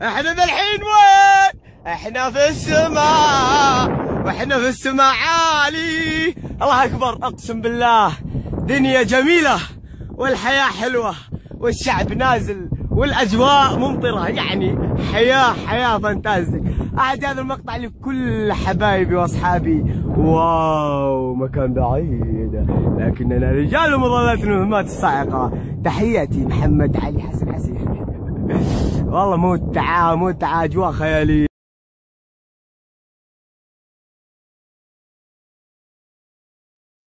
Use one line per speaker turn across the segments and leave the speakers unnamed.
احنا ذا الحين وين؟ احنا في السماء، واحنا في السماء عالي. الله اكبر، اقسم بالله دنيا جميلة والحياة حلوة والشعب نازل والاجواء ممطرة، يعني حياة فانتازيك. اعد هذا المقطع لكل حبايبي واصحابي. واو مكان بعيد لكننا رجال مظلات المهمات الصاعقة. تحياتي محمد علي حسن حسين. والله متعة اجواء خيالية.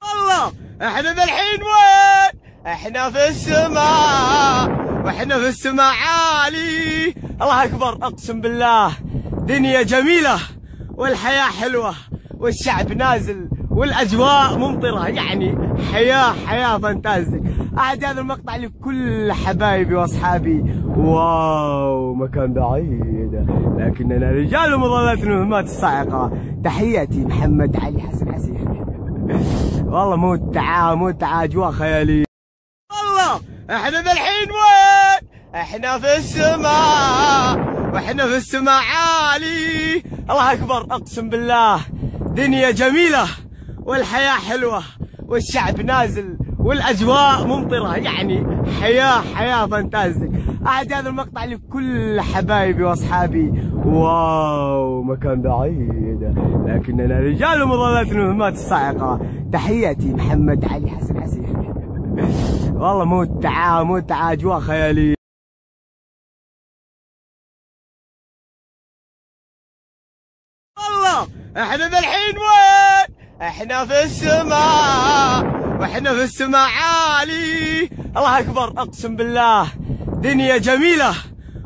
والله احنا ذا الحين وين؟ احنا في السماء، واحنا في السماء عالي. الله اكبر، اقسم بالله دنيا جميلة والحياة حلوة والشعب نازل والاجواء ممطرة، يعني حياة فانتازيك. اعد هذا المقطع لكل حبايبي واصحابي. واو مكان بعيد لكننا رجال مظلات المهمات الصاعقة. تحياتي محمد علي حسن حسين. والله متعة اجواء خيالية. والله احنا ذا الحين وين؟ احنا في السماء، واحنا في السماء عالي. الله اكبر، اقسم بالله دنيا جميلة والحياة حلوة والشعب نازل والاجواء ممطرة، يعني حياة فانتازيك. اعد هذا المقطع لكل حبايبي واصحابي. واو مكان بعيد لكننا رجال مظلات المهمات الصاعقة. تحياتي محمد علي حسن حسين. والله متعة اجواء خيالية. والله احنا ذا الحين وين؟ احنا في السماء، واحنا في السماء عالي. الله اكبر، اقسم بالله دنيا جميلة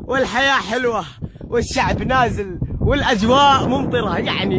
والحياة حلوة والشعب نازل والاجواء ممطرة، يعني